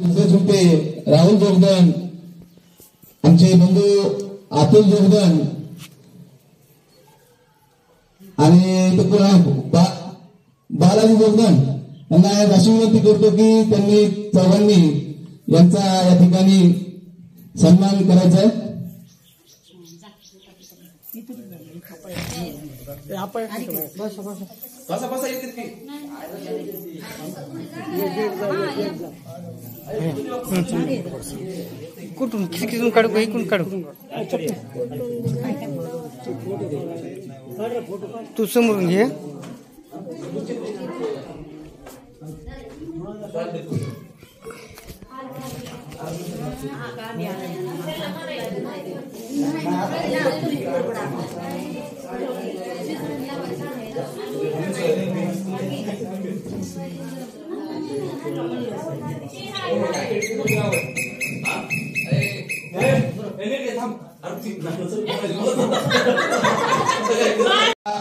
राहुल जोगदन, आमचे बंधू अतुल जोगदन आणि बालाजी जोगदन यांना अशी विनंती करतो की त्यांनी चौघांनी यांचा या ठिकाणी सन्मान करायचा आहे. कुठून खिडकीतून काढू का इकडून काढू? तू समोरून घे.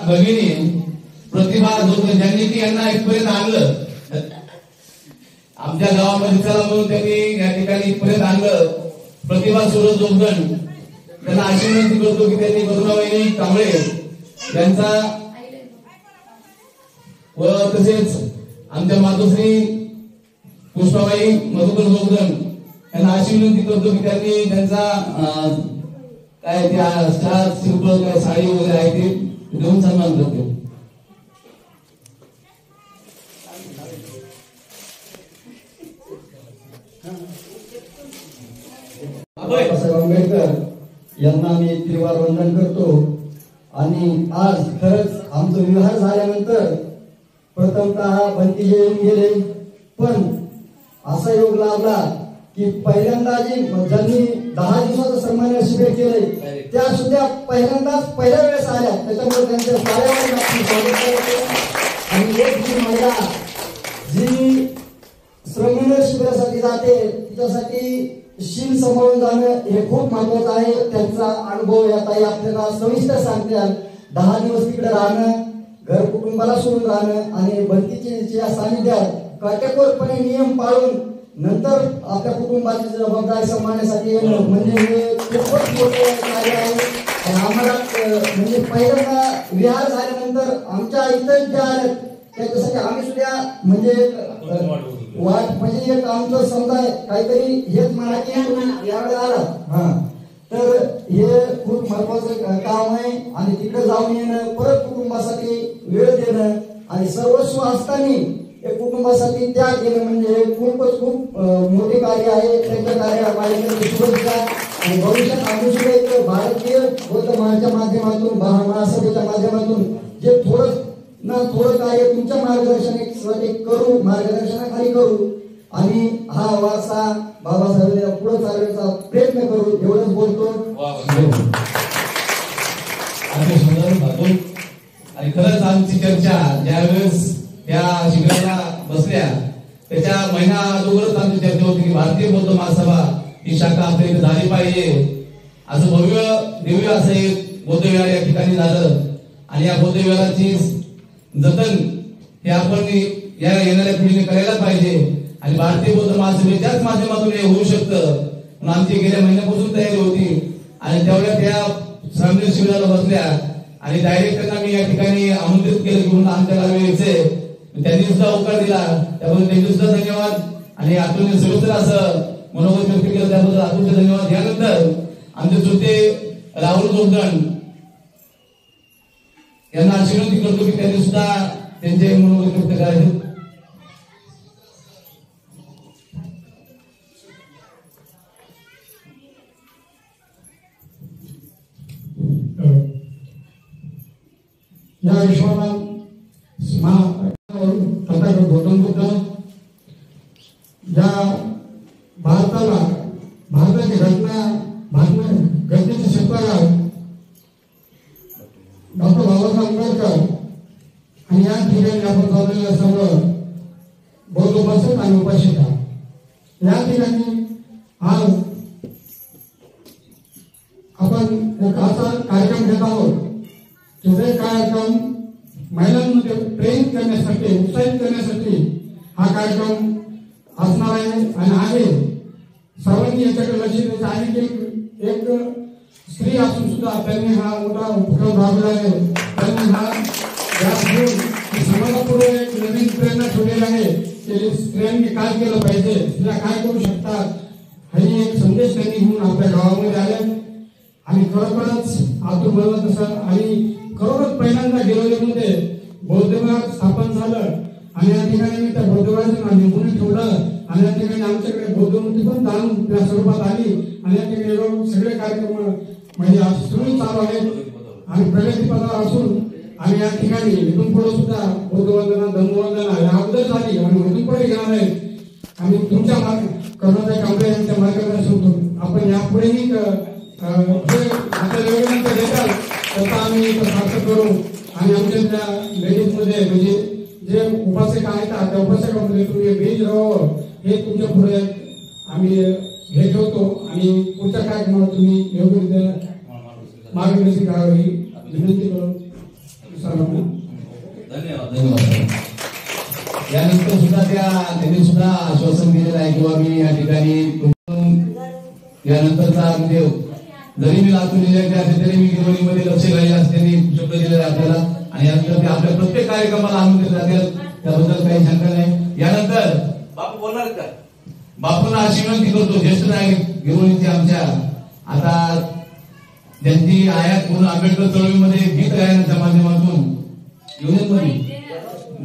भगिनी प्रतिभा जोगदन ज्यांनी की यांना इथपर्यंत आणलं, आमच्या गावामध्ये चला म्हणून त्यांनी या ठिकाणी इथपर्यंत आणलं. प्रतिभा सूरज जोगदन त्यांना अशी विनंती करतो की त्यांनी करुणाबाई कांबळे यांचा व तसेच आमच्या मातोश्री पुष्पाबाई मधुकर जोगदन यांना अशी विनंती करतो की त्यांनी त्यांचा काय त्या स्टार सिंपल काय साडी वगैरे आहे ते देऊन सन्मान करतो. बाबासाहेब आंबेडकर यांना मी त्रिवार वंदन करतो. आणि आज खरंच आमचं विवाह झाल्यानंतर प्रथमतः बंतीजे येऊन गेले, पण असा योग लाभला की पहिल्यांदा ज्यांनी 10 दिवसाचं सन्मान शिबिर केले त्या सुद्धा पहिल्यांदाच पहिल्या वेळेस आल्या. त्याच्यामुळे त्यांच्या साऱ्यावर स्वागत करतो. आणि एक जी महिला जी श्रमण शिबिरासाठी जाते तिच्यासाठी शील सांभाळून जाणं हे खूप महत्वाचं आहे. त्यांचा अनुभव या ताई आपल्याला सविस्तर सांगतात. 10 दिवस तिकडे राहणं, घर कुटुंबाला सोडून राहणं आणि बंदीच्या सानिध्यात काटेकोरपणे नियम पाळून नंतर आपल्या कुटुंबाची जबाबदारी सांभाळण्यासाठी येणं म्हणजे हे खूपच मोठे कार्य आहे. आणि आम्हाला म्हणजे पहिल्यांदा विहार झाल्यानंतर आमच्या इथं ज्या आल्या त्याच्यासाठी आम्ही सुद्धा म्हणजे वाट म्हणजे एक आमचं समजा काहीतरी हेच म्हणा की यावेळेला आला. हा तर हे खूप महत्वाचं काम आहे. आणि तिकडे जाऊन येणं, परत कुटुंबासाठी वेळ देणं आणि सर्वस्व असताना एक कुटुंबासाठी त्याग केलं म्हणजे खूपच खूप मोठे कार्य आहे. त्यांच्या कार्याला शुभेच्छा. आणि भविष्यात आम्ही सुद्धा एक भारतीय बौद्ध महाच्या माध्यमातून महासभेच्या माध्यमातून जे थोडं कार्य तुमच्या मार्गदर्शनाखाली करू आणि हा वारसा बाबासाहेबांना पुढे चालवण्याचा प्रयत्न करू एवढंच बोलतो. आणि खरंच आमची चर्चा ज्यावेळेस त्या शिबिराला बसल्या त्याच्या महिना अगोदरच आमची चर्चा होती की भारतीय बौद्ध महासभा ही शाखा आपल्या इथे झाली पाहिजे. असं भव्य दिव्य असं एक बौद्ध विहार या ठिकाणी झालं. आणि या बौद्ध विहाराची जतन हे आपण या येणाऱ्या पिढीने करायला पाहिजे. आणि भारतीय बौद्ध महासभेच्याच माध्यमातून हे होऊ शकतं. पण आमची गेल्या महिन्यापासून तयारी होती आणि तेवढ्या त्या श्रामणेर शिबिराला बसल्या आणि डायरेक्ट त्यांना मी या ठिकाणी आमंत्रित केलं की म्हणून आमच्या गावी यायचे. त्यांनी सुद्धा होकार दिला, त्याबद्दल त्यांचे सुद्धा धन्यवाद. आणि अतुलने सविस्तर असं मनोगत व्यक्त केलं त्याबद्दल अतुलचे धन्यवाद. यानंतर आमचे चुलते राहुल जोगदन यांना अशी विनंती करतो की त्यांनी सुद्धा त्यांचे मनोगत व्यक्त करायचे. या विश्वाला तथागत गौतम बुद्ध ज्या भारताची घटनेचे शिल्पकार डॉक्टर बाबासाहेब आंबेडकर आणि या ठिकाणी आपण चाललेलं सर्व बौद्ध उपासक आणि उपासिका या ठिकाणी आज आपण एक असा कार्यक्रम घेत आहोत की जे कार्यक्रम महिलांमध्ये प्रेरित करण्यासाठी उत्साहित करण्यासाठी हा कार्यक्रम असणार आहे आणि आहे. सर्वांनी याच्याकडे लक्ष द्यायचं आणि एक स्त्री असून सुद्धा त्यांनी हा मोठा उपक्रम राबवला आहे. त्यांनी हा समाजापुढे एक नवीन प्रेरणा ठेवलेली आहे की स्त्रियांनी काय केलं पाहिजे, तिला काय करू शकतात, हा एक संदेश त्यांनी घेऊन आपल्या गावामध्ये आले. आणि खरोखरच आतून बोलत तसं आणि खरोखरच पहिल्यांदा गिरोलीमध्ये बौद्ध विहार स्थापन झालं आणि या ठिकाणी मी त्या बौद्ध विहाराचं निवडून ठेवलं आणि या ठिकाणी आमच्याकडे बौद्ध मूर्ती पण दान त्या स्वरूपात आली आणि या ठिकाणी सगळे कार्यक्रम म्हणजे सुरू चालू आहेत आणि प्रगतीपथावर असून आणि या ठिकाणी इथून पुढे सुद्धा बौद्ध वंदना धम्मवंदना या अगोदर झाली आणि इथून पुढे घेणार आहे. आणि तुमच्या कर्नाटक कांबळे यांच्या मार्गदर्शन आपण यापुढेही देताल त्याचा आम्ही सार्थक करू आणि आमच्या त्या लेडीजमध्ये म्हणजे जे उपासक आहेत त्या उपासकामध्ये तुम्ही बीज राहावं हे तुमच्या पुढे आम्ही हे ठेवतो आणि पुढच्या कार्यक्रमाला तुम्ही योग्यरित्या मार्गदर्शन करावं ही विनंती करून धन्यवाद. यानंतर सुद्धा त्यांनी सुद्धा आश्वासन दिलेलं आहे किंवा मी या ठिकाणी यानंतरचा म्हणजे जरी मी लातूर जिल्ह्याचे असेल तरी मी गिरोलीमध्ये लक्ष घालेलं असं त्यांनी शब्द दिलेला आहे आपल्याला आणि यानंतर ते आपल्या प्रत्येक कार्यक्रमाला आमंत्रित राहतील त्याबद्दल काही शंका नाही. यानंतर बापू बोलणार का? बापूंना अशी विनंती करतो ज्येष्ठ नागरिक गिरोलीचे आमच्या आता त्यांची आयात म्हणून आंबेडकर चळवळीमध्ये गीत गायनाच्या माध्यमातून युनियनमध्ये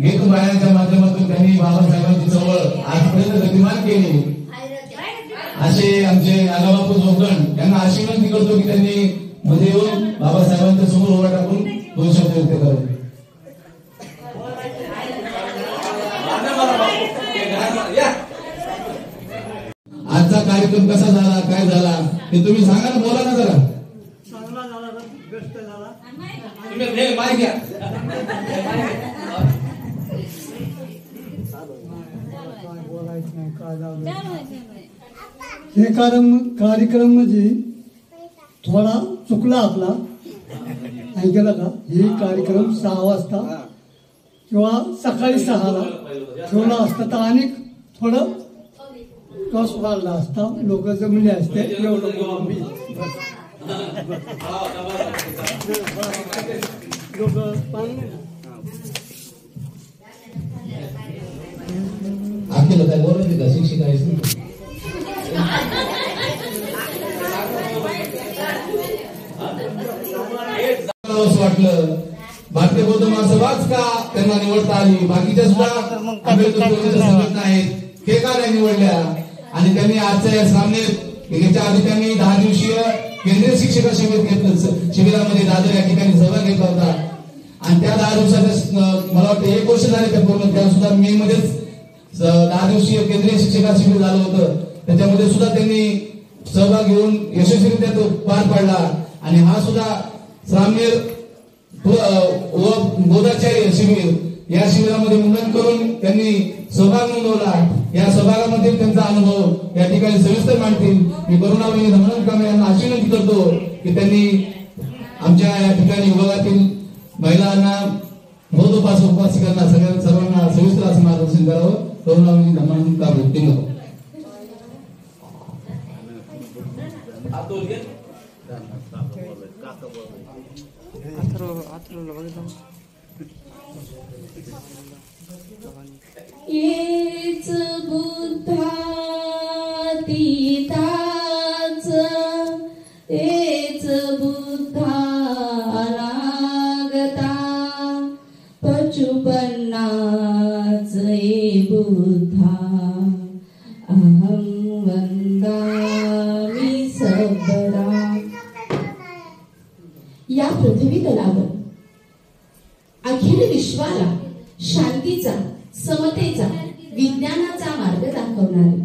गीत गायनाच्या माध्यमातून त्यांनी बाबासाहेबांची चळवळ आजपर्यंत गतिमान केली असे आमचे नागाबापू जोगण यांना अशी विनंती करतो की त्यांनी मध्ये येऊन बाबासाहेबांच्या समोर उभा टाकून 2 शब्द व्यक्त करावे. आजचा कार्यक्रम कसा झाला काय झाला ते तुम्ही सांगा ना, बोला ना जरा. चांगला झाला, बेस्ट झाला. तुम्ही माय घ्या. हे कार्यक्रम म्हणजे थोडा चुकला आपला ऐकला का. हे कार्यक्रम 6 वाजता किंवा सकाळी 6ला ठेवला असता तर अनेक थोडं टॉस वाढला असता, लोक जमले असते. आपल्याला काय बोलायचं का शिक्षिका आहेस वाटलं भारतीय बौद्ध महासभाच का त्यांना निवडता आली, बाकीच्या सुद्धा संघटना आहेत ते का नाही निवडल्या. आणि त्यांनी आजच्या या सामन्यात याच्या आधी त्यांनी 10 दिवसीय केंद्रीय शिक्षक शिबिर घेतलं, शिबिरामध्ये दादर या ठिकाणी सहभाग घेतला होता आणि त्या 10 दिवसात मला वाटतं 1 वर्ष झाले त्या पूर्ण. त्या सुद्धा मे मध्येच 10 दिवसीय केंद्रीय शिक्षक शिबिर झालं होतं, त्याच्यामध्ये सुद्धा त्यांनी सहभाग घेऊन यशस्वीरित्या तो पार पाडला. आणि हा सुद्धा सामनेर बोधाचार्य शिबिर या शिबिरामध्ये मुंडन करून त्यांनी सहभाग नोंदवला. या सहभागामध्ये त्यांचा अनुभव या ठिकाणी सविस्तर मांडतील. मी करुणाबाई धमनन कांबळे यांना अशी विनंती करतो की त्यांनी आमच्या या ठिकाणी विभागातील महिलांना बौद्ध उपासिकांना सर्वांना सविस्तर असं मार्गदर्शन करावं. करुणाबाई धमनन कांबळे. येच बुद्धा तीताच येच बुद्धा लागता पचुपन्नाच ये बुद्धा अहं वंदामि सबरा. या पृथ्वी तलावर अखिल विश्वाला शांतीचा, समतेचा, विज्ञानाचा मार्ग दाखवणारे,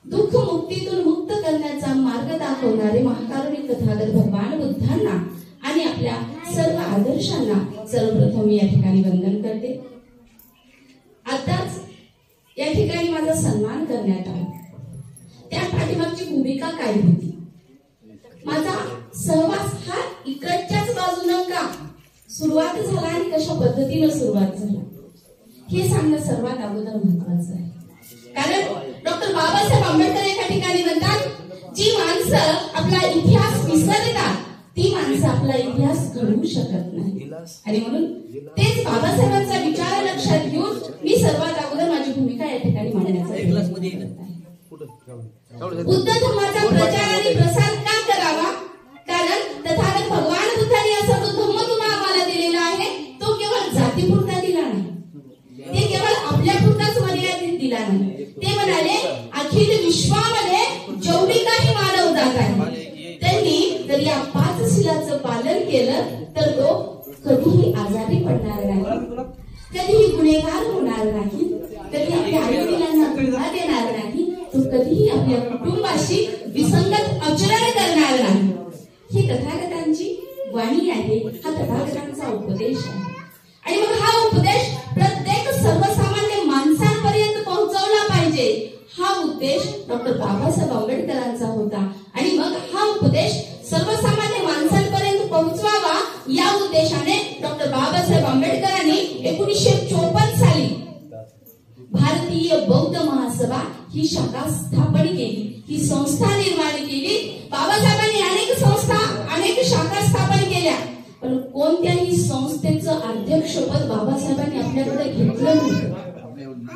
दुःख मुक्तीतून मुक्त करण्याचा मार्ग दाखवणारे महाकारुणिक तथागत भगवान बुद्धांना आणि आपल्या सर्व आदर्शांना सर्वप्रथम मी या ठिकाणी वंदन करते. आताच या ठिकाणी माझा सन्मान करण्यात आला, त्या पाठीमागची भूमिका काय होती, माझा सहवास हा इकडच्याच बाजूनं का सुरुवात झाला आणि कशा पद्धतीनं सुरुवात झाला हे सांगणं सर्वात अगोदर महत्वाचं आहे. कारण डॉक्टर बाबासाहेब आंबेडकर एका ठिकाणी माणसं आपला इतिहास विसरतात ती माणसं आपला इतिहास घडवू शकत नाही. आणि म्हणून तेच बाबासाहेबांचा विचार लक्षात घेऊन मी सर्वात अगोदर माझी भूमिका या ठिकाणी मांडण्याचा प्रयत्न करत आहे. बुद्ध धर्माचा प्रचार आणि प्रसार का करावा? कारण तथागत भगवान बुद्धांनी असा जो धम्म तुम्हाला आम्हाला दिलेला आहे तो केवळ जातीपुरता दिला नाही, ते केवळ आपल्यापुरताच मर्यादित दिला नाही. ते म्हणाले अखिल विश्वामध्ये जेवढी काही मानव जात आहे त्यांनी जर या 5 शिलाचं पालन केलं तर तो कधीही आजारी पडणार नाही, कधीही गुन्हेगार होणार नाही, कधी आपल्या आई वडिलांना धोका देणार नाही, तो कधीही आपल्या कुटुंबाशी विसंगत आचरण करणार नाही. ही तथागतांची वाणी आहे, हा तथागतांचा उपदेश आहे. आणि मग हा उपदेश प्रत्येक सर्वसामान्य माणसांपर्यंत पोहोचवला पाहिजे, हा उद्देश डॉक्टर बाबासाहेब आंबेडकरांचा होता. आणि मग हा उपदेश सर्वसामान्य माणसांपर्यंत पोहोचवावा या उद्देशाने डॉक्टर बाबासाहेब आंबेडकरांनी 1954 साली भारतीय बौद्ध महासभा ही शाखा स्थापन केली, ही संस्था निर्माण केली. बाबासाहेबांनी अनेक संस्था अनेक शाखा स्थापन केल्या, पण कोणत्याही संस्थेचं अध्यक्षपद बाबासाहेबांनी आपल्याकडे घेतलं नव्हतं.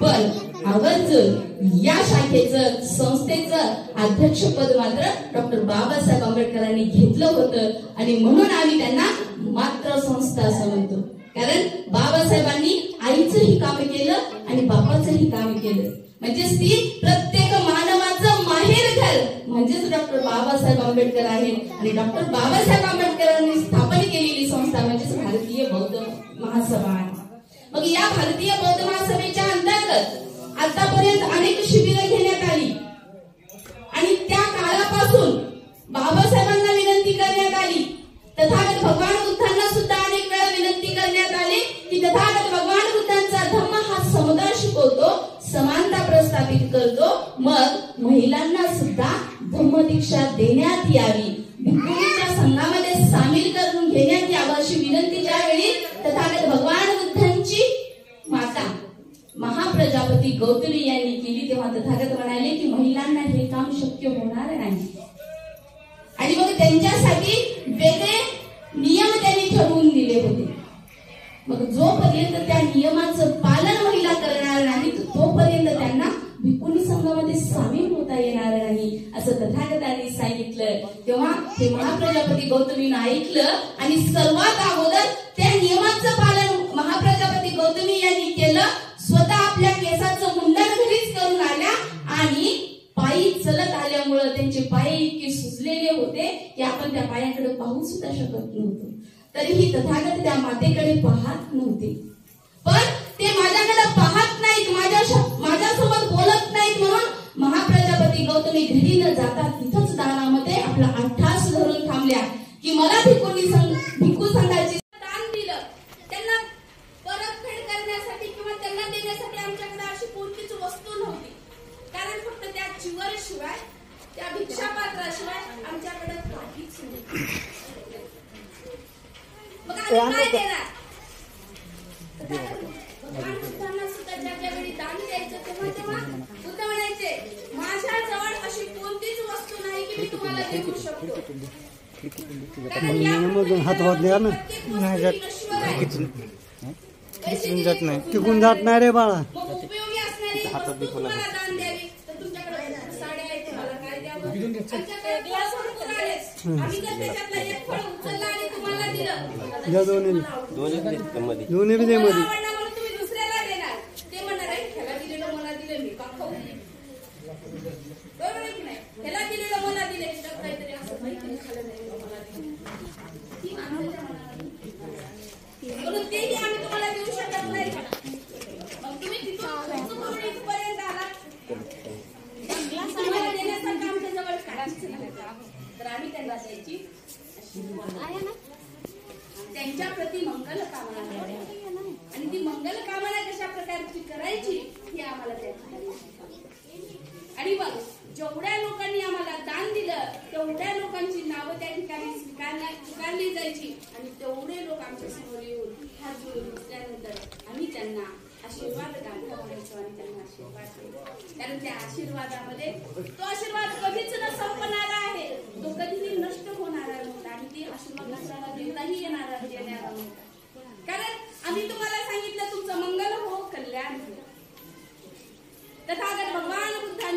पण आवर्जून या शाखेचं संस्थेचं अध्यक्षपद मात्र डॉक्टर बाबासाहेब आंबेडकरांनी घेतलं होतं. आणि म्हणून आम्ही त्यांना मात्र संस्था असं म्हणतो, कारण बाबासाहेबांनी आईचंही काम केलं आणि बापाचंही काम केलं. म्हणजेच ती प्रत्येक मानवाचं माहेर घर म्हणजेच डॉक्टर बाबासाहेब आंबेडकर आहेत. आणि डॉक्टर बाबासाहेब आंबेडकरांनी स्थापन केलेली संस्था म्हणजेच भारतीय बौद्ध महासभा आहे. मग या भारतीय बौद्ध महासभेच्या अंतर्गत आतापर्यंत अनेक शिबिरं घेण्यात आली आणि त्या काळापासून बाबासाहेबांना विनंती करण्यात आली, तथागत भगवान बुद्धांना सुद्धा अनेक वेळा विनंती करण्यात आली की तथागत भगवान बुद्धांचा धम्म हा समुदाय शिकवतो, समानता प्रस्थापित करतो, मग महिलांना सुद्धा धम्म दीक्षा देण्यात यावी, भिक्खूंच्या संघामध्ये सामील करून घेण्यात यावं अशी विनंती ज्यावेळी तथागत भगवान बुद्धांची माता महाप्रजापती गौतमी यांनी केली तेव्हा तथागत म्हणाले की महिलांना हे काम शक्य होणार नाही. आणि मग त्यांच्यासाठी वेगळे नियम त्यांनी ठरवून दिले होते. मग जोपर्यंत त्या नियमाचं पालन महिला करणार नाही तोपर्यंत त्यांना भिक्खुनी संघामध्ये सामील होता येणार नाही असं तथागतांनी सांगितलं. तेव्हा हे महाप्रजापती गौतमीनं ऐकलं आणि सर्वात अगोदर त्या नियमाचं पालन महाप्रजापती गौतमी यांनी केलं. स्वतः आपल्या केसाचं मुंडन घरीच करून आल्या आणि पायी चलत आल्यामुळं त्यांचे पाय इतके सुजलेले होते की आपण त्या पायाकडे पाहू सुद्धा शकत नव्हतो. तरीही तथागत त्या मातेकडे पाहत नव्हते. पण ते माझ्याकडे पाहत नाहीत, माझ्यासोबत बोलत नाहीत म्हणून महाप्रजापती गौतमी घरी न जाता तिथंच दारामध्ये आपला अट्टास धरून थांबल्या की मला भिक्खू संघाची दान दिलं, त्यांना परतफेड करण्यासाठी किंवा त्यांना देण्यासाठी आमच्याकडे अशी कोणतीच वस्तू नव्हती. कारण फक्त त्या चिवरशिवाय त्या भिक्षापात्राशिवाय आमच्याकडे काहीच नाही. मग आम्ही काय देणार? भगवान बुद्धांना सुद्धा ज्या वेळी दान द्यायचं तेव्हा बुद्ध म्हणायचे माझ्याजवळ अशी कोणतीच वस्तू नाही की मी तुम्हाला देऊ शकतो. टिकून जात नाही रे बाळा. उपयोगी असणारी वस्तू तुम्हाला दान द्यावी तर तुमच्याकडे साड्या आहेत तुम्हाला काय द्यावं? आमच्याकडे ग्लास भरपूर आलेच. आम्ही जर त्याच्यातलं एक फळ उचललं आणि तुम्हाला दिलं दोन्ही बी दे मध्ये. तुम्ही दुसऱ्याला देणार, ते म्हणणार आहे ह्याला दिलेलं मला दिलं मी का खाऊ? बरोबर आहे की नाही? ह्याला दिलेलं मला दिले काहीतरी असं काहीतरी खाल्लं नाही मला दिलं. म्हणून तेही आम्ही तुम्हाला देऊ शकत नाही. मग तुम्ही तिथून खर्च करून इथपर्यंत आला तुम्हाला देण्यासारखं आमच्या जवळ काढायचं नाही. तर आम्ही त्यांना द्यायची त्यांच्या प्रति मंगल कामना करायची आणि ती मंगल कामना कशा प्रकारची करायची हे आम्हाला त्या ठिकाणी. आणि मग जेवढ्या लोकांनी आम्हाला दान दिलं तेवढ्या लोकांची नावं त्या ठिकाणी स्वीकारली जायची आणि तेवढे लोक आमच्या समोर येऊन हात जोडून बसल्यानंतर आम्ही त्यांना आशीर्वाद गाठा म्हणायचो आणि त्यांना आशीर्वाद द्यायचो. कारण त्या आशीर्वादामध्ये तो आशीर्वाद कधीच न संपणारा आहे.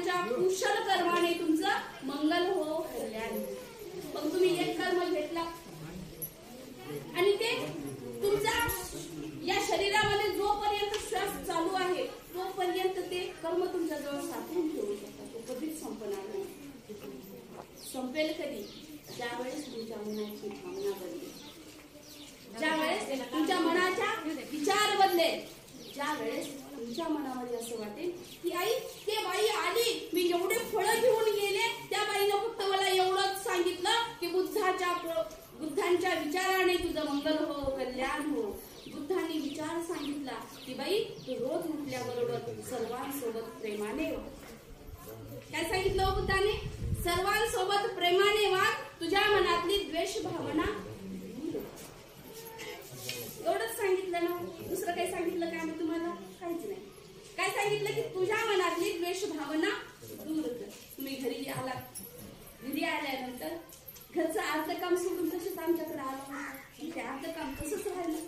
तुमच्या कुशल कर्माने तुमचं मंगल हो कल्याण. मग तुम्ही एक कर्म घेतला आणि ते तुमचा या शरीरामध्ये जोपर्यंत श्वास चालू आहे तोपर्यंत ते कर्म तुमच्या जवळ साठवून ठेवू शकता. तो कधीच संपणार नाही. संपेल कधी? ज्यावेळेस तुमच्या मनाची भावना बदलेल, ज्यावेळेस तुमच्या मनाच्या विचार बदलेल, ज्यावेळेस तुमच्या मनामध्ये असं वाटेल की आई ते बाई आली, मी एवढे फळं घेऊन गेले, त्या बाईनं फक्त मला एवढंच सांगितलं की बुद्धांच्या विचाराने तुझं मंगल हो कल्याण हो. बुद्धांनी विचार सांगितला की बाई तू रोज उठल्याबरोबर सर्वांसोबत प्रेमाने वाग. काय सांगितलं बुद्धाने? सर्वांसोबत प्रेमाने वाग, तुझ्या मनातली द्वेष भावना. एवढंच सांगितलं ना? दुसरं काही सांगितलं काय मी तुम्हाला? काहीच नाही. काय सांगितलं की तुझ्या मनातली द्वेष भावना दूर कर. तुम्ही घरी आलात, घरी आल्यानंतर घरचं अर्ध काम सोडून तसेच आमच्याकडे आलं, ते अर्ध काम तसंच राहिलं.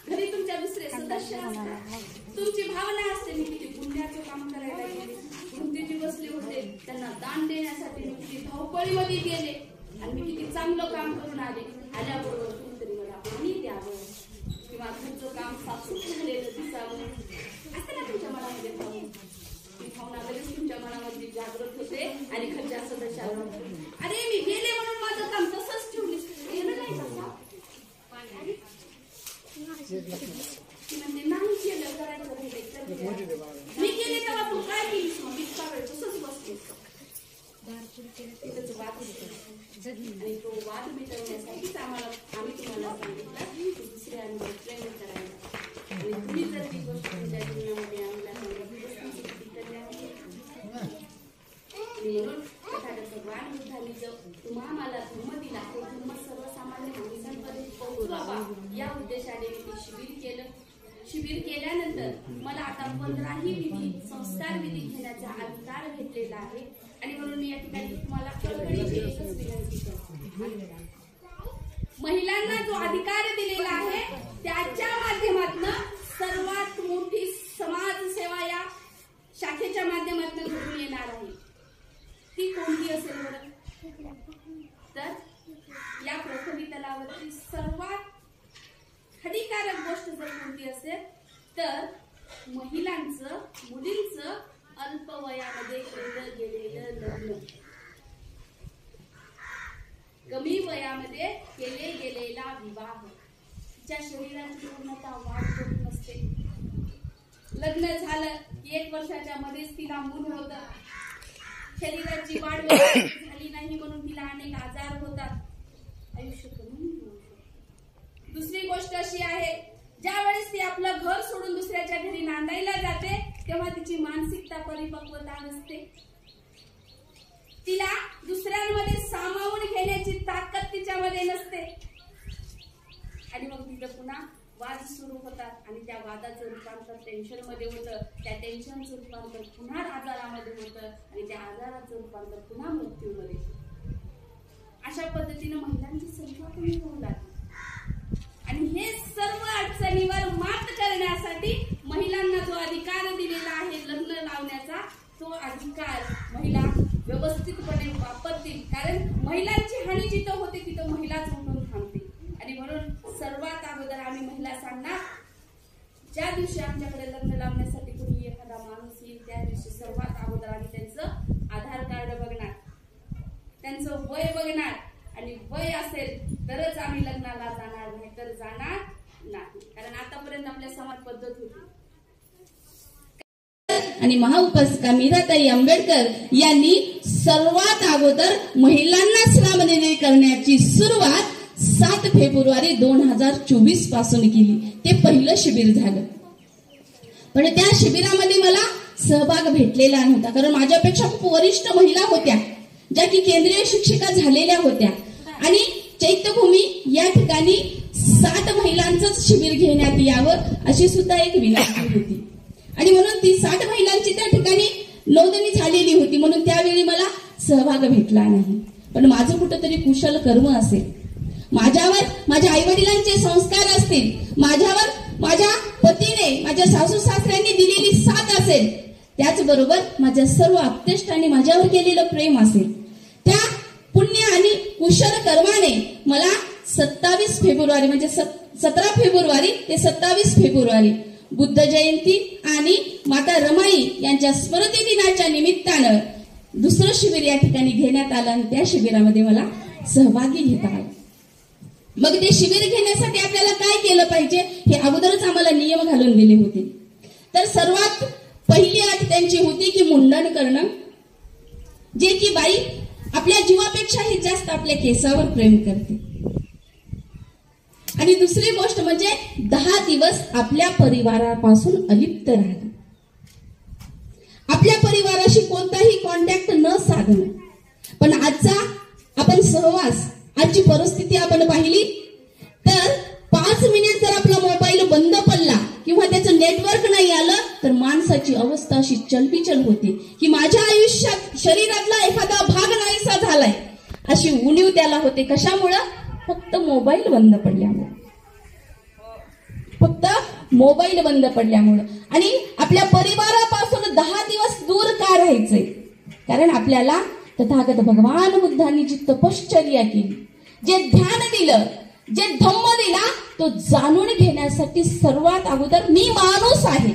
घरी तुमच्या दुसरे सदस्य असतात, तुमची भावना असते मी किती पुण्याचं काम करायला गेले, गुंतीजी बसले होते त्यांना दान देण्यासाठी मी किती धावपळीमध्ये गेले आणि मी किती चांगलं काम करून आले. आल्याबरोबर कुणीतरी मला पाणी द्यावं किंवा घरचं काम साफसूफ झालेलं दिसावं असं ना तुमच्या मनामध्ये भावना. ती भावना लगेच तुमच्या मनामध्ये जागृत होते आणि घरच्या सदस्याला अरे मी गेले म्हणून माझं काम तसंच ठेवले केलं नाही का? म्हणजे नाही केलं, करायचं मी केले तेव्हा तू काय केलीस? मग मी तसंच बसते. आणि तो वाद मिटवण्यासाठीच आम्ही तुम्हाला सांगितलं की दुसऱ्यांवर प्रेम करायला. आणि तुम्ही जर ती गोष्ट तुमच्या जीवनामध्ये आणला म्हणून तथागत भगवान बुद्धांनी जो तुम्हाला धर्म दिला तो धर्म सर्वसामान्य माणसांपर्यंत पोहोचावा या उद्देशाने मी ते शिबिर केलं. शिबिर केल्यानंतर मला आता 15ही विधी संस्कार विधी घेण्याचा अधिकार घेतलेला आहे. आणि म्हणून मी या ठिकाणी तुम्हाला कळकळीची एकच विनंती करते, महिलांना जो अधिकार दिलेला आहे त्याच्या माध्यमातून सर्वात मोठी समाजसेवा या शाखेच्या माध्यमातून घडून येणार आहे. ती कोणती असेल बरं? तर या पृथ्वी तलावरची सर्वात हानिकारक गोष्ट जर कोणती असेल तर महिलांचं, मुलींचं अल्पवयामध्ये केलं गेलेलं लग्न, कमी वयामध्ये केले गेलेला विवाह. तिच्या शरीराची पूर्णता वाढ होत नसते. लग्न झालं की 1 वर्षाच्या मध्येच तिला मूल होतं. शरीराची वाढ झाली नाही म्हणून तिला अनेक आजार होतात. आयुष्य कमी होऊ शकतं. दुसरी गोष्ट अशी आहे, ज्या वेळेस ती आपलं घर सोडून दुसऱ्याच्या घरी नांदायला जाते तेव्हा तिची मानसिकता परिपक्वता नसते. तिला दुसऱ्यांमध्ये सामावून घेण्याची ताकद तिच्यामध्ये नसते. आणि मग तिथं पुन्हा वाद सुरू होतात आणि त्या वादाचं रूपांतर टेन्शन मध्ये होतं. त्या टेन्शनचं रूपांतर पुन्हा आजारामध्ये होतं आणि त्या आजाराचं रूपांतर पुन्हा मृत्यूमध्ये होतं. अशा पद्धतीने महिलांची संख्या कमी होऊ लागली. आणि हे सर्व अडचणीवर मात करण्यासाठी महिलांना जो अधिकार दिलेला आहे लग्न लावण्याचा, तो अधिकार महिला व्यवस्थितपणे वापरतील. कारण महिलांची हानी जिथं होते तिथं महिलाच उठून थांबते. आणि म्हणून सर्वात अगोदर आम्ही महिला सांगणार, ज्या दिवशी आमच्याकडे लग्न लावण्यासाठी कोणी एखादा माणूस येईल त्या दिवशी सर्वात अगोदर आम्ही त्यांचं आधार कार्ड बघणार, त्यांचं वय बघणार. आणि वय असेल तरच आम्ही लग्नाला जाणार, नाही तर जाणार नाही. कारण आतापर्यंत आपल्या समाज पद्धत होती. आणि महाउपासिका मीराताई आंबेडकर यांनी सर्वात अगोदर महिलांना श्रमदान करण्याची सुरुवात 7 फेब्रुवारी 2024 पासून केली. ते पहिलं शिबिर झालं. पण त्या शिबिरामध्ये मला सहभाग भेटलेला नव्हता, कारण माझ्यापेक्षा खूप वरिष्ठ महिला होत्या ज्या की केंद्रीय शिक्षिका झालेल्या होत्या. आणि चैत्यभूमी या ठिकाणी 60 महिलांचंच शिबिर घेण्यात यावं अशी सुद्धा एक विनंती होती. आणि म्हणून ती 60 महिलांची त्या ठिकाणी नोंदणी झालेली होती, म्हणून त्यावेळी मला सहभाग भेटला नाही. पण माझं कुठंतरी कुशल कर्म असेल, माझ्यावर माझ्या आई वडिलांचे संस्कार असतील, माझ्यावर माझ्या पतीने, माझ्या सासू सासऱ्यांनी दिलेली साथ असेल, त्याचबरोबर माझ्या सर्व आप्तेष्टांनी माझ्यावर केलेलं प्रेम असेल, त्या पुण्य आणि कुशल कर्माने मला 27 फेब्रुवारी म्हणजे 17 फेब्रुवारी ते 27 फेब्रुवारी बुद्ध जयंती आणि माता रमाई यांच्या स्मृती दिनाच्या निमित्तानं दुसरं शिबिर या ठिकाणी घेण्यात आलं आणि त्या शिबिरामध्ये मला सहभागी घेता आला. मग ते शिबिर घेण्यासाठी आपल्याला काय केलं पाहिजे हे अगोदरच आम्हाला नियम घालून दिले होते. तर सर्वात पहिली अट त्यांची होती की मुंडन करणं, जे की बाई आपल्या जीवापेक्षाही जास्त आपल्या केसावर प्रेम करते. आणि दुसरी गोष्ट म्हणजे 10 दिवस आपल्या परिवारापासून अलिप्त राहणं, आपल्या परिवाराशी कोणताही कॉन्टॅक्ट न साधणं. पण आजचा आपण सहवास, आजची परिस्थिती आपण पाहिली तर 5 मिनिट जर आपला मोबाईल बंद पडला किंवा त्याचं नेटवर्क नाही आलं तर माणसाची अवस्था अशी चलबिचल होते की माझ्या आयुष्यात शरीरातला एखादा भाग नाहीसा झालाय अशी उणीव त्याला होते. कशामुळं? फक्त मोबाईल बंद पडल्यामुळे, फक्त मोबाईल बंद पडल्यामुळं. आणि आपल्या परिवारापासून 10 दिवस दूर का राहायचंय? कारण आपल्याला तथागत भगवान बुद्धांनी जी तपश्चर्या केली, जे ध्यान दिलं, जे धम्म दिला, तो जाणून घेण्यासाठी सर्वात अगोदर मी माणूस आहे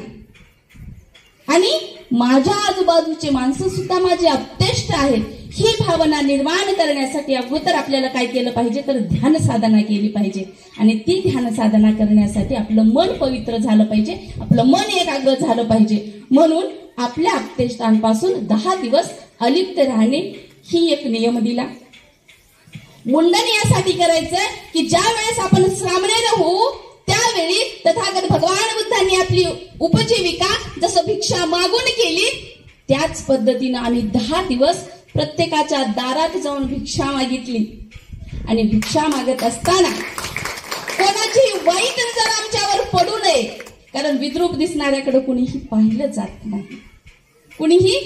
आणि माझ्या आजूबाजूचे माणसं सुद्धा माझे अप्तेष्ट आहेत ही भावना निर्माण करण्यासाठी अगोदर आपल्याला काय केलं पाहिजे तर ध्यान साधना केली पाहिजे. आणि ती ध्यान साधना करण्यासाठी आपलं मन पवित्र झालं पाहिजे, आपलं मन एकाग्र झालं पाहिजे. म्हणून आपल्या अप्तेष्टांपासून 10 दिवस अलिप्त राहणे ही एक नियम दिला. मुंडन यासाठी करायचं की ज्या वेळेस आपण सामने होऊ त्यावेळी तथागत भगवान बुद्धांनी आपली उपजीविका जसं भिक्षा मागून केली त्याच पद्धतीनं आम्ही 10 दिवस प्रत्येकाच्या दारात जाऊन भिक्षा मागितली. आणि भिक्षा मागत असताना कोणाची वाईट नजर आमच्यावर पडू नये, कारण विद्रूप दिसणाऱ्याकडे कुणीही पाहिलं जात नाही, कुणीही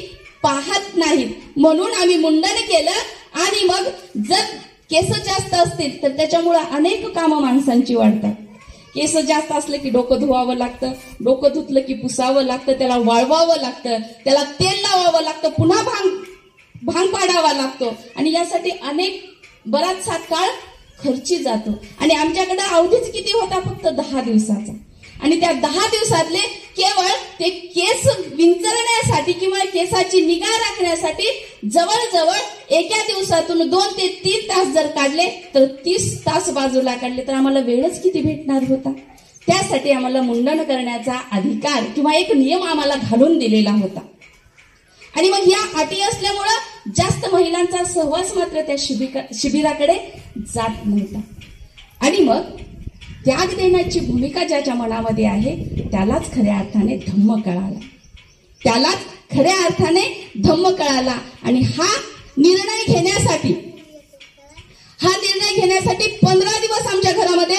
पाहत नाही. म्हणून आम्ही मुंडन केलं. आणि मग जर केस जास्त असतील तर त्याच्यामुळे अनेक कामं माणसांची वाढतात. केस जास्त असले की डोकं धुवावं लागतं, डोकं धुतलं की पुसावं लागतं, त्याला वाळवावं लागतं, त्याला तेल लावावं लागतं, पुन्हा भांग पाडावा लागतो. आणि यासाठी बराचसा काळ खर्ची जातो. आणि आमच्याकडे अवधीच किती होता? फक्त 10 दिवसाचा. आणि त्या 10 दिवसातले केवळ ते केस विंचरण्यासाठी किंवा केसाची निगा राखण्यासाठी जवळजवळ एका दिवसातून 2 ते 3 तास जर काढले तर 30 तास बाजूला काढले तर आम्हाला वेळच किती भेटणार होता. त्यासाठी आम्हाला मुंडन करण्याचा अधिकार किंवा एक नियम आम्हाला घालून दिलेला होता. आणि मग या अटी असल्यामुळं जास्त महिलांचा सहवास मात्र त्या शिबिराकडे जात नव्हता. आणि मग त्याग देण्याची भूमिका ज्याच्या मनामध्ये आहे त्यालाच खऱ्या अर्थाने धम्म कळाला, त्यालाच खऱ्या अर्थाने धम्म कळाला. आणि हा निर्णय घेण्यासाठी 15 दिवस आमच्या घरामध्ये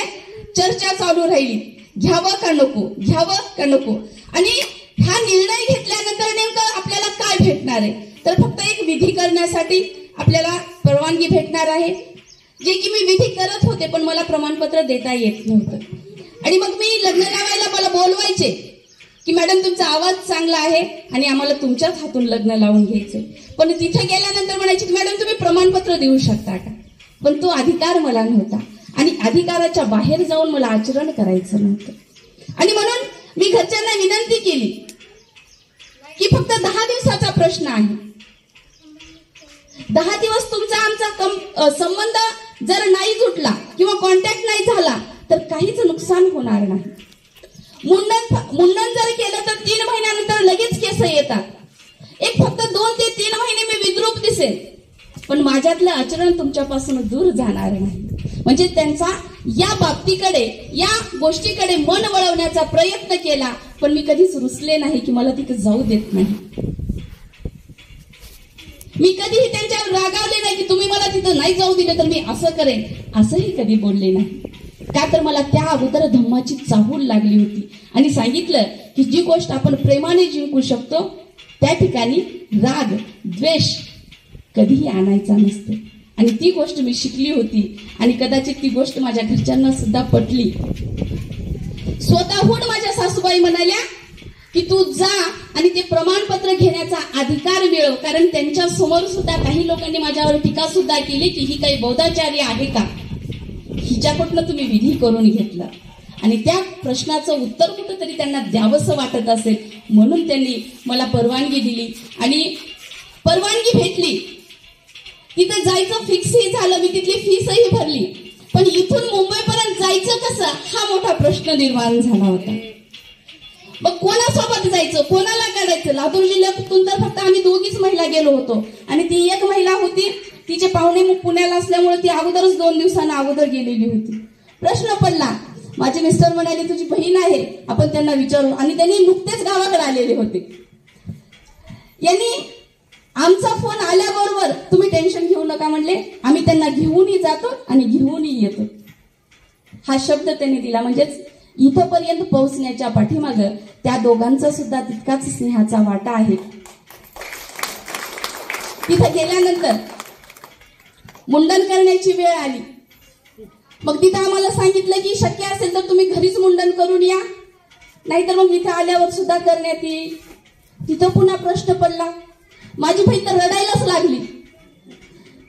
चर्चा चालू राहिली, घ्यावं का नको, घ्यावं का नको. आणि हा निर्णय घेतल्यानंतर नेमकं आपल्याला काय भेटणार आहे तर फक्त एक विधी करण्यासाठी आपल्याला परवानगी भेटणार आहे, जे की मी विधी करत होते पण मला प्रमाणपत्र देता येत नव्हतं. आणि मग मी लग्न लावायला मला बोलवायचे की मॅडम तुमचा आवाज चांगला आहे आणि आम्हाला तुमच्याच हातून लग्न लावून घ्यायचंय. पण तिथे गेल्यानंतर म्हणायचे की मॅडम तुम्ही प्रमाणपत्र देऊ शकता का? पण तो अधिकार मला नव्हता आणि अधिकाराच्या बाहेर जाऊन मला आचरण करायचं नव्हतं. आणि म्हणून मी घरच्यांना विनंती केली की फक्त 10 दिवसाचा प्रश्न आहे, 10 दिवस तुमचा आमचा संबंध जर नाही जुटला किंवा कॉन्टॅक्ट नाही झाला तर काहीच नुकसान होणार नाही. मुंडन जर केलं तर 3 महिन्यानंतर लगेच केस येतात. एक फक्त 2 ते 3 महिने मी विद्रूप दिसेल पण माझ्यातलं आचरण तुमच्यापासून दूर जाणार नाही. म्हणजे त्यांचा या बाबतीकडे, या गोष्टीकडे मन वळवण्याचा प्रयत्न केला पण मी कधीच रुसले नाही की मला तिथे जाऊ देत नाही. मी कधीही त्यांच्यावर रागावले नाही की तुम्ही मला तिथं नाही जाऊ दिले तर मी असं करेन, असंही कधी बोलले नाही. का तर मला त्या अगोदर धम्माची चाहूल लागली होती आणि सांगितलं की जी गोष्ट आपण प्रेमाने जिंकू शकतो त्या ठिकाणी राग द्वेष कधीही आणायचा नसतो. आणि ती गोष्ट मी शिकली होती आणि कदाचित ती गोष्ट माझ्या घरच्यांना सुद्धा पटली. स्वतःहून माझ्या सासूबाई म्हणाल्या की तू जा आणि ते प्रमाणपत्र घेण्याचा अधिकार मिळव. कारण त्यांच्या समोर सुद्धा काही लोकांनी माझ्यावर टीका सुद्धा केली की ही काही बौद्धाचार्य आहे का, हिच्याकडनं तुम्ही विधी करून घेतला. आणि त्या प्रश्नाचं उत्तर कुठंतरी त्यांना द्यावंसं वाटत असेल म्हणून त्यांनी मला परवानगी दिली आणि परवानगी भेटली. तिथं जायचं फिक्सही झालं, मी तिथली फीसही भरली. पण इथून मुंबईपर्यंत जायचं कसं हा मोठा प्रश्न निर्माण झाला होता. मग कोणासोबत जायचं, कोणाला काढायचं. लातूर जिल्ह्यातून तर फक्त आम्ही दोघीच महिला गेलो होतो आणि ती एक महिला होती, तिचे पाहुणे मग पुण्याला असल्यामुळे ती अगोदरच 2 दिवसांना अगोदर गेलेली होती. प्रश्न पडला, माझे मिस्टर म्हणाले तुझी बहीण आहे, आपण त्यांना विचारू. आणि त्यांनी नुकतेच गावाकडे आलेले होते. यांनी आमचा फोन आल्याबरोबर तुम्ही टेन्शन घेऊ नका म्हणले, आम्ही त्यांना घेऊनही जातो आणि घेऊनही येतो. हा शब्द त्यांनी दिला. म्हणजेच इथपर्यंत पोहोचण्याच्या पाठीमाग त्या दोघांचा सुद्धा तितकाच स्नेहाचा वाटा आहे. तिथं गेल्यानंतर मुंडन करण्याची वेळ आली. मग तिथं आम्हाला सांगितलं की शक्य असेल तर तुम्ही घरीच मुंडन करून या, नाहीतर मग इथं आल्यावर सुद्धा करण्यात येईल. तिथं पुन्हा प्रश्न पडला. माझी बहीण तर रडायलाच लागली,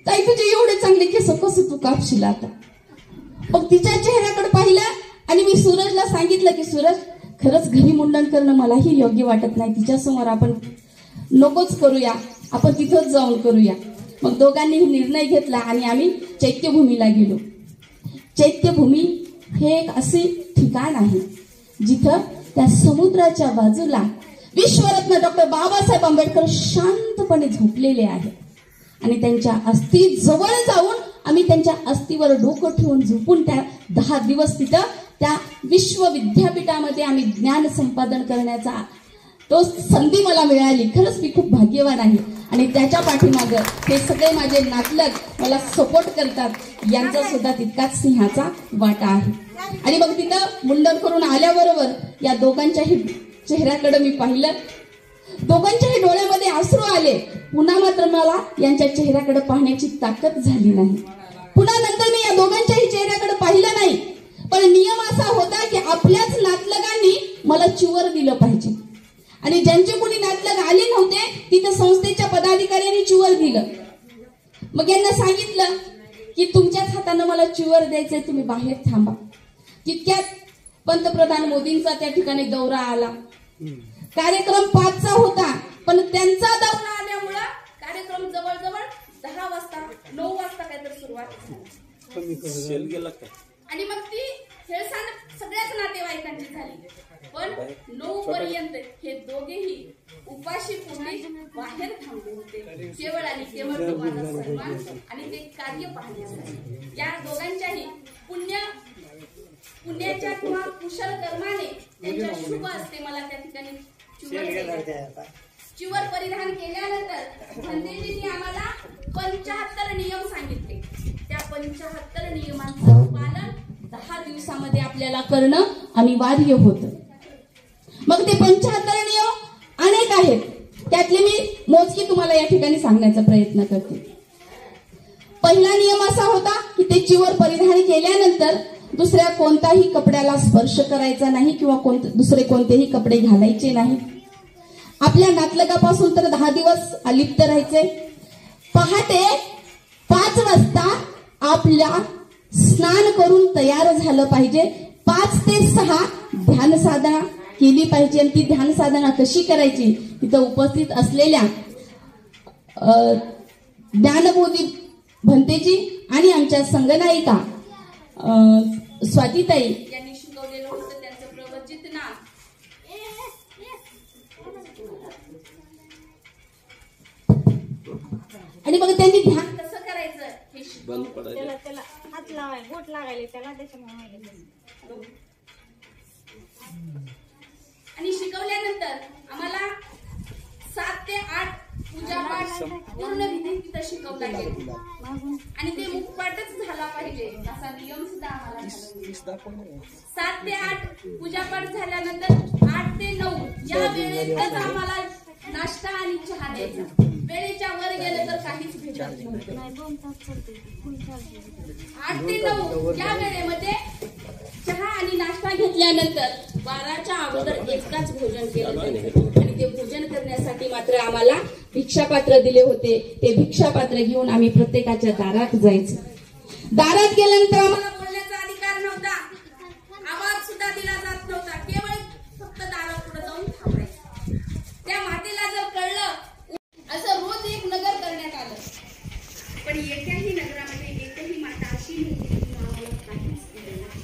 ताई तुझे एवढे चांगले केस कसं तू कापशील आता. मग तिच्या चेहऱ्याकडे पाहिलं आणि मी सूरजला सांगितलं की सूरज खरंच घरी मुंडन करणं मलाही योग्य वाटत नाही, तिच्यासमोर आपण नकोच करूया, आपण तिथंच जाऊन करूया. मग दोघांनी निर्णय घेतला आणि आम्ही चैत्यभूमीला गेलो. चैत्यभूमी हे एक असे ठिकाण आहे जिथं त्या समुद्राच्या बाजूला विश्वरत्न डॉक्टर बाबासाहेब आंबेडकर शांतपणे झोपलेले आहेत. आणि त्यांच्या अस्थी जवळ जाऊन आम्ही त्यांच्या अस्थीवर डोकं ठेवून झोपून त्या 10 दिवस तिथं त्या विश्व विद्यापीठामध्ये आम्ही ज्ञान संपादन करण्याचा तो संधी मला मिळाली. खरंच मी खूप भाग्यवान आहे. आणि त्याच्या पाठीमागं हे सगळे माझे नातलग मला सपोर्ट करतात, यांचा सुद्धा तितकाच सिंहाचा वाटा आहे. आणि मग तिथं मुंडन करून आल्याबरोबर या दोघांच्याही चेहऱ्याकडे मी पाहिलं. दोघांच्याही डोळ्यामध्ये अश्रू आले. पुन्हा मात्र मला यांच्या चेहऱ्याकडे पाहण्याची ताकद झाली नाही. पुन्हा नंतर मी या दोघांच्याही चेहऱ्याकडे पाहिलं नाही. पण नियम असा होता की आपल्याच नातलगांनी मला चिवर दिलं पाहिजे. आणि ज्यांचे कोणी नातलग आले नव्हते तिथे संस्थेच्या पदाधिकाऱ्यांनी चिवर दिलं. मग यांना सांगितलं की तुमच्याच हातानं मला चिवर द्यायचंय, तुम्ही बाहेर थांबा. तितक्यात पंतप्रधान मोदींचा त्या ठिकाणी दौरा आला. कार्यक्रम 5चा होता, पण त्यांचा दौरा आल्यामुळं कार्यक्रम जवळजवळ 10 वाजता 9 वाजता काहीतरी सुरुवात झाली. आणि मग ती हेळसांड सगळ्याच नातेवाईकांची झाली. पण 9 पर्यंत हे दोघेही उपाशी पोटी बाहेर थांबले होते, केवळ आणि केवळ तुम्हाला सन्मान आणि ते कार्य पाहण्यासाठी. या दोघांच्याही पुण्याच्या किंवा कुशल कर्माने त्यांच्या शुभ असते मला त्या ठिकाणी चिवर परिधान केल्यानंतर भंतेजींनी आम्हाला 75 नियम सांगितले. त्या 75 नियमांचं पालन 10 दिवसामध्ये आपल्याला करणं अनिवार्य होतं. मग ते 75 नियम अनेक आहेत, त्यातले मी मोजके तुम्हाला या ठिकाणी सांगण्याचा प्रयत्न करते. पहिला नियम असा होता की ते चिवर परिधान केल्यानंतर दुसऱ्या कोणत्याही कपड्याला स्पर्श करायचा नाही किंवा दुसरे कोणतेही कपडे घालायचे नाही. आपल्या नातलगापासून तर 10 दिवस अलिप्त राहायचे. पहाटे 5 वाजता आपल्या स्नान करून तयार झालं पाहिजे. 5 ते 6 ध्यान साधना केली पाहिजे. आणि ती ध्यान साधना कशी करायची, तिथं उपस्थित असलेल्या ज्ञानबोधी भंतेजी आणि आमच्या संगनायिका स्वातीताई यांनी शिकवलेलं होतं. त्यांचं प्रवचित नाम आणि मग त्यांनी ध्यान कसं करायचं हे शिकवलं. त्याला हात लावाय बोट लागायले त्याला त्याच्यामुळे. आणि शिकवल्यानंतर आम्हाला 7 ते 8 पूजापाठ पूर्ण विधी तिथं शिकवला गेला. आणि ते मुखपाठच झाला पाहिजे असा नियम सुद्धा आम्हाला. 7 ते 8 पूजापाठ झाल्यानंतर 8 ते 9 या वेळेतच आम्हाला नाश्ता आणि चहा द्यायचा. वेळेच्या वर गेलं तर काहीच भेटत नव्हतं. 8 ते 9 या वेळेमध्ये चहा आणि नाश्ता घेतल्यानंतर 12च्या अगोदर एकदाच भोजन केलं जायचं आणि ते भोजन करण्यासाठी मात्र आम्हाला भिक्षापात्र दिले होते. ते भिक्षापात्र घेऊन आम्ही प्रत्येकाच्या दारात जायचो. दारात गेल्यानंतर आम्हाला बोलण्याचा अधिकार नव्हता, आवाज सुद्धा दिला जात नव्हता. केवळ फक्त दारापुढे जाऊन थांबायचं. त्या मातेला जर कळलं असं रोज एक नगर करण्यात आलं, पण एकाही नगरामध्ये एकही माता अशी नव्हती की आम्हाला काहीच दिलं नाही.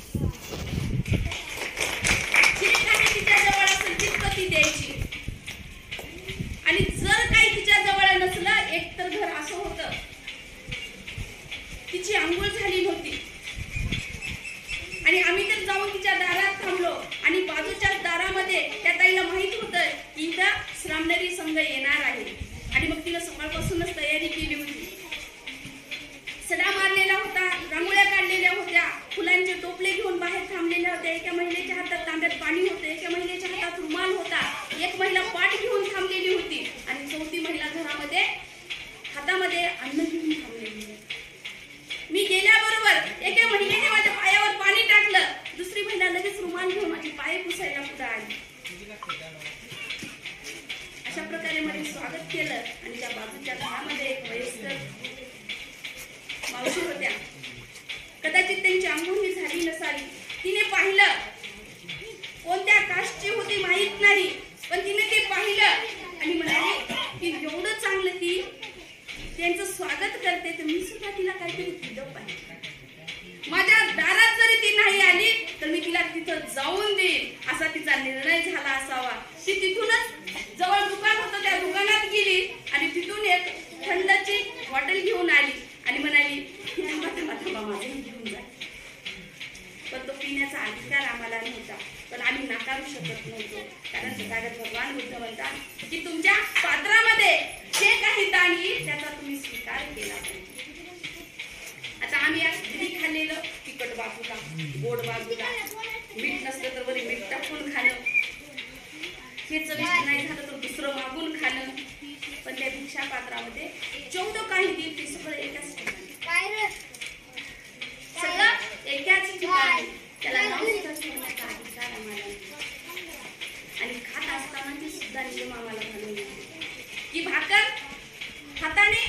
जे काही तिच्या जवळ असेल तितकं ती द्यायची. आणि जर काही तिच्या जवळ नसलं, एक तर घर असं होतं तिची आंघोळ झाली नव्हती आणि आम्ही तर जाऊन तिच्या दारात थांबलो आणि बाजूच्या दारामध्ये त्या ताईला माहित होतं की इथं श्रामणेरी संघ येणार आहे आणि मग तिला सकाळपासूनच तयारी केली होती. सडा मारलेला होता, रांगोळ्या काढलेल्या होत्या, फुलांचे टोपले घेऊन बाहेर थांबलेल्या होत्या. एका महिलेच्या हातात तांब्यात पाणी होतं, एका महिलेच्या हातात रुमाल होता, एक महिला पाट घेऊन थांबलेली होती आणि चौथी महिला घरामध्ये हातामध्ये अन्न घेऊन थांबलेली होती. मी गेल्याबरोबर एका महिलेने माझ्या पायावर पाणी टाकलं, दुसरी महिला लगेच रुमाल घेऊन माझे पाय पुसायला पुढे आली. अशा प्रकारे माझे स्वागत केलं आणि त्या बाजूच्या घरामध्ये एक वयस्कर मावशी होत्या. कदाचित त्यांची आंघोळी झाली नसावी. तिने पाहिलं, कोणत्या कास्टची होती माहित नाही, पण तिने ते पाहिलं आणि म्हणाली की एवढं चांगलं ती त्यांचं स्वागत करते तर मी सुद्धा तिला काहीतरी दिलं पाहिजे. माझ्या दारात जरी ती नाही आली तर मी तिला तिथं जाऊन देईन असा तिचा निर्णय झाला असावा. ती तिथूनच जवळ दुकान होतं, त्या दुकानात गेली आणि तिथून एक थंडची बॉटल घेऊन आली आणि म्हणाली थांबा माझं घेऊन जा. पण तो पिण्याचा अधिकार आम्हाला नव्हता, पण आम्ही नाकारू शकत नव्हतो. कारण तथागत भगवान बुद्ध म्हणतात की तुमच्या पात्रामध्ये जे काही दान येईल त्याचा तुम्ही स्वीकार केला पाहिजे. आता आम्ही आज घरी खाल्लेलं तिखट बाजूला, गोड बाजूला, मीठ नसलं तर बरी मीठ टाकून खाणं, हे चविष्ट नाही झालं तर दुसरं मागून खाणं. पण त्या भिक्षा पात्रामध्ये जेवढं काही देईल ते सगळं एकाच ठिकाणी, सगळं एकाच ठिकाणी. त्याला नाव सुद्धा ठेवण्याचा अधिकार आम्हाला. आणि खात असताना ती सुद्धा नियम आम्हाला घालून की भाकर हाताने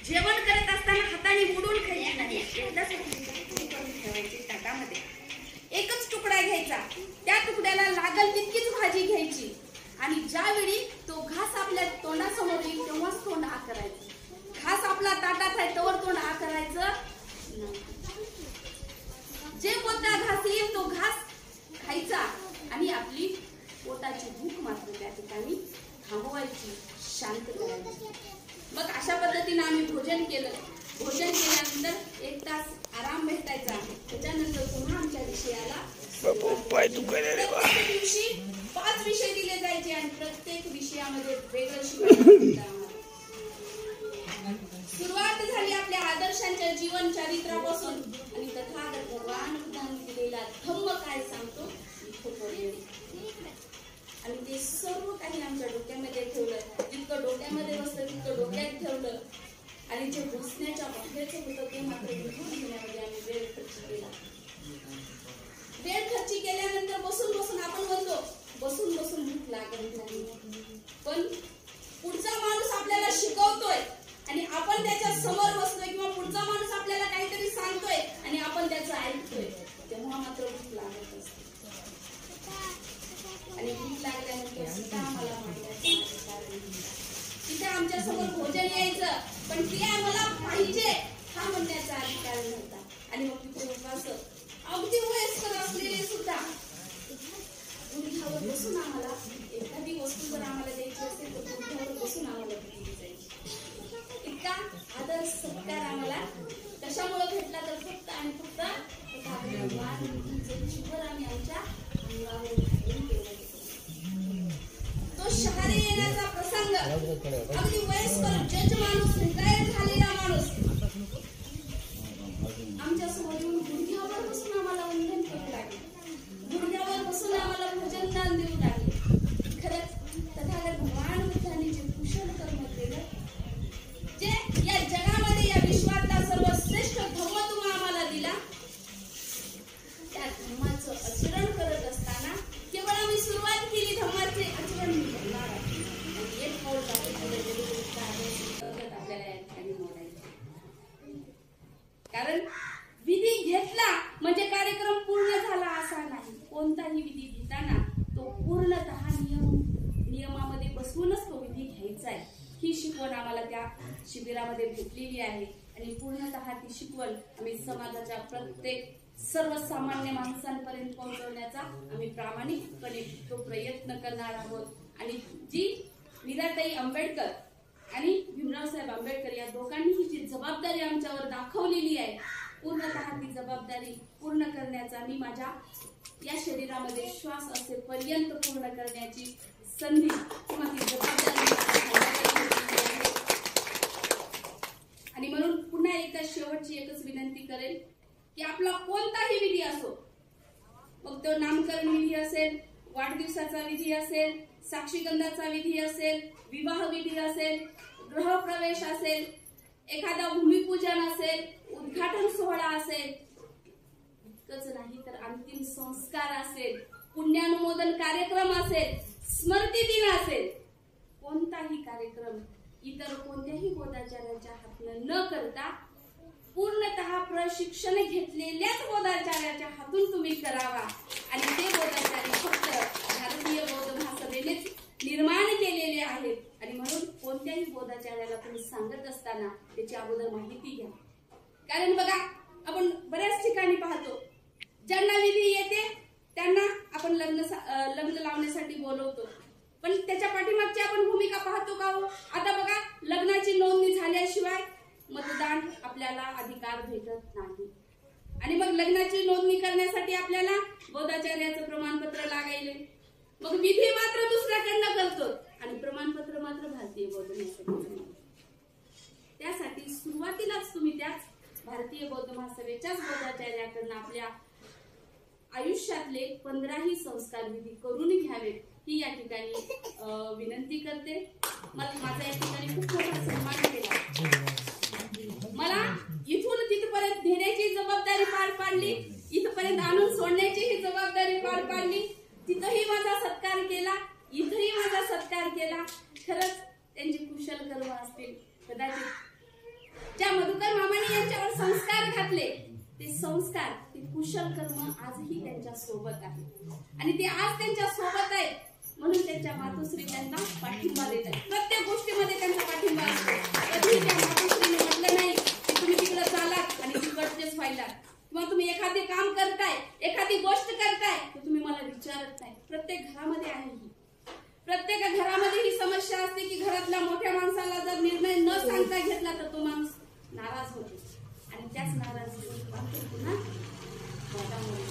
जेवण करत असताना हाताने मोडून खायची नाही, एकदाच करून ठेवायची ताटामध्ये. एकच तुकडा घ्यायचा, त्या तुकड्याला लागल तितकीच भाजी घ्यायची आणि ज्यावेळी तो घास आपल्या तोंडासमोर येईल तेव्हाच तोंड आ करायचं. घास आपला ताटात आहे तोवर तोंड आ करायचं नाही. जे कोणता घास येईल तो घास खायचा आणि आपली पोटाची भूक मात्र त्या ठिकाणी थांबवायची, शांत करायची. मग अशा पद्धतीने आम्ही भोजन केलं. भोजन केल्यानंतर 1 तास आराम भेटायचा. त्याच्यानंतर पुन्हा आमच्या विषयाला प्रत्येक दिवशी 5 विषय दिले जायचे आणि प्रत्येक विषयामध्ये वेगळं शिकवायचं. सुरुवात झाली आपल्या आदर्शांच्या जीवन चरित्रापासून आणि तथागत भगवान बुद्धांनी दिलेला धम्म काय सांगतो आणि ते सर्व काही आमच्या डोक्यामध्ये ठेवलं. जितकं डोक्यामध्ये बसलं तितकं डोक्यात ठेवलं आणि जे बसण्याच्या बाहेरचं होतं ते मात्र विकून घेण्यामध्ये आम्ही वेळ खर्च केला. वेळ खर्च केल्यानंतर बसून बसून आपण म्हणतो बसून बसून भूक लागत नाही, पण पुढचा माणूस आपल्याला शिकवतोय आणि आपण त्याच्या समोर बसतोय किंवा पुढचा माणूस आपल्याला काहीतरी सांगतोय आणि आपण त्याचं ऐकतोय तेव्हा मात्र भूक लागत असते. आणि भूक लागल्यानंतर सुद्धा आम्हाला तिथे आमच्या समोर भोजन यायचं पण ते आम्हाला पाहिजे हा म्हणण्याचा अधिकार नव्हता. आणि मग तिथे उपवास अगदी वयस्कर असलेले सुद्धा गुढीवर बसून आम्हाला एखादी वस्तू जर आम्हाला द्यायची असेल तर गुढीवर बसून आम्हाला दिली जायची. इतका आदर सत्कार आम्हाला कशामुळे भेटला तर फक्त आणि फक्त जीवन आम्ही आमच्या अंगावर घालून केलं. तो शहारे येण्याचा प्रसंग अगदी वयस्कर जज माणूस, रिटायर झालेला माणूस आमच्या समोर येऊन गुडघ्यावर बसून आम्हाला वंदन करू लागले, गुडघ्यावर बसून आम्हाला भोजन दान देऊ लागले. खरंच तथागत भगवान बुद्धांनी जे कुशल कर्म केलं, जे या जगामध्ये या विश्वातला सर्वश्रेष्ठ धर्म तुम्ही आम्हाला दिला, त्या धर्माचं आचरण करत असताना केवळ म्हणजे कार्यक्रम पूर्ण झाला असा नाही. कोणताही विधी घेताना तो पूर्णतः नियमामध्ये बसवूनच तो विधी घ्यायचा आहे. ही शिकवण आम्हाला त्या शिबिरामध्ये भेटलेली आहे आणि पूर्णतः ती शिकवण आम्ही समाजाच्या प्रत्येक सर्वसामान्य माणसांपर्यंत पोहोचवण्याचा आम्ही प्रामाणिकपणे तो प्रयत्न करणार आहोत. आणि जी मीराताई आंबेडकर आणि भीमराव साहेब आंबेडकर या दोघांनीही जी जबाबदारी आमच्यावर दाखवलेली आहे, पूर्णतः ती जबाबदारी पूर्ण करण्याचा मी माझ्या या शरीरामध्ये श्वास असेपर्यंत पूर्ण करण्याची संधी किंवा ती जबाबदारी. आणि म्हणून पुन्हा एकदा शेवटची एकच विनंती करेल की आपला कोणताही विधी असो, मग तो नामकरण विधी असेल, वाढदिवसाचा विधी असेल, साक्षीगंधाचा विधी असेल, विवाह विधी असेल, गृहप्रवेश असेल, एखादा भूमिपूजन असेल, उद्घाटन सोहळा असेल, इतकंच नाही तर अंतिम संस्कार असेल, पुण्यानुमोदन कार्यक्रम असेल, स्मृती दिन असेल, कोणताही कार्यक्रम इतर कोणत्याही बोधाचार्याच्या हातून न करता पूर्णतः प्रशिक्षण घेतलेल्याच बोधाचार्याच्या हातून तुम्ही करावा. आणि ते बोधाचार्य फक्त भारतीय बौद्ध महासभेनेच निर्माण केलेले आहेत. आणि म्हणून कोणत्याही बोधाचार्याला तुम्ही सांगत असताना त्याची अगोदर माहिती घ्या. कारण बघा, आपण बऱ्याच ठिकाणी पाहतो ज्यांना विधी येते त्यांना आपण लग्न लावण्यासाठी बोलवतो, पण त्याच्या पाठीमागची आपण भूमिका पाहतो का हो? आता बघा, लग्नाची नोंदणी झाल्याशिवाय मतदान आपल्याला अधिकार भेटत नाही. आणि मग लग्नाची नोंदणी करण्यासाठी आपल्याला बोधाचार्याचं प्रमाणपत्र लागायले. मग विधी मात्र दुसऱ्याकडनं करतो आणि प्रमाणपत्र मात्र भारतीय बौद्ध महासभेचं. त्यासाठी सुरुवातीलाच तुम्ही त्याच भारतीय बौद्ध महासभेच्याच बोधाचार्याकडनं आपल्या आयुष्यातले 15ही संस्कार विधी करून घ्यावेत ही या ठिकाणी विनंती करते. माझा या ठिकाणी खूप मोठा सन्मान केला. मला इथून तिथपर्यंत नेण्याची जबाबदारी पार पाडली, इथपर्यंत आणून सोडण्याची ही जबाबदारी पार पाडली. तिथंही माझा सत्कार केला, इथंही माझा सत्कार केला. खरंच त्यांचे कुशल कर्म असतील. कदाचित ज्या मधुकर मामाने यांच्यावर संस्कार घातले ते संस्कार, ते कुशल कर्म आजही त्यांच्या सोबत आहे. आणि ते आज त्यांच्या सोबत आहेत म्हणून त्यांच्या मातोश्री त्यांना पाठिंबा देत आहेत. प्रत्येक गोष्टीमध्ये त्यांचा पाठिंबा असतो. कधीही त्या मातोश्रीने म्हटलं नाही की तुम्ही तिकडे चालात आणि तिकडचेच व्हायला, किंवा तुम्ही एखादे काम करताय, एखादी गोष्ट करताय तर तुम्ही मला विचारत नाही. प्रत्येक घरामध्ये आहे ही. प्रत्येक घरामध्ये ही समस्या असते की घरातल्या मोठ्या माणसाला जर निर्णय न सांगता घेतला तर तो माणूस नाराज होतो आणि त्याच नाराजीचा पुन्हा वादामुळे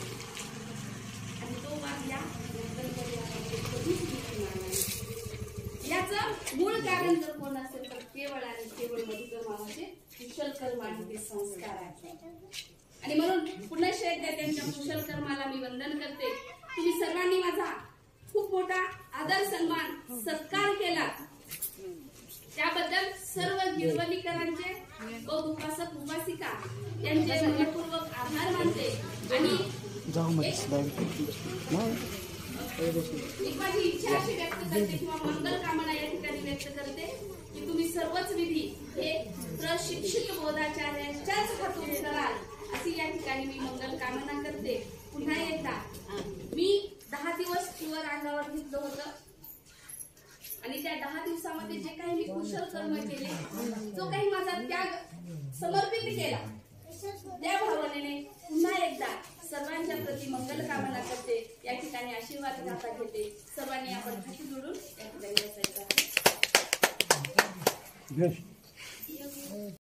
आणि तो वाद याचं मूळ कारण जर कोण असेल तर केवळ आणि केवळ मधुकर मामाचे कुशल कर्म आणि ते संस्कार आहेत. आणि म्हणून पुन्हा एकदा त्यांच्या कुशल कर्माला मी वंदन करते. तुम्ही सर्वांनी माझा खूप मोठा आदर सन्मान सत्कार केला त्याबद्दल सर्व गिरवलीकरांचे बौद्ध उपासक उपासिका यांचे मनपूर्वक आभार मानते. आणि एक माझी इच्छा अशी व्यक्त करते किंवा मंगल कामना या ठिकाणी व्यक्त करते की तुम्ही सर्वच विधी हे प्रशिक्षित बोधाचार्यांच्याच हातून कराल अशी या ठिकाणी मी मंगल कामना करते. पुन्हा एकदा मी 10 दिवस प्युअर अंगावर घेतलं होतं आणि त्या 10 दिवसामध्ये जे काही मी कुशल कर्म केले, जो काही माझा त्याग समर्पित केला, त्या भावनेने पुन्हा एकदा सर्वांच्या प्रती मंगल कामना करते. या ठिकाणी आशीर्वाद गाथा घेते. सर्वांनी आपण हात जोडून या ठिकाणी बसायचं आहे.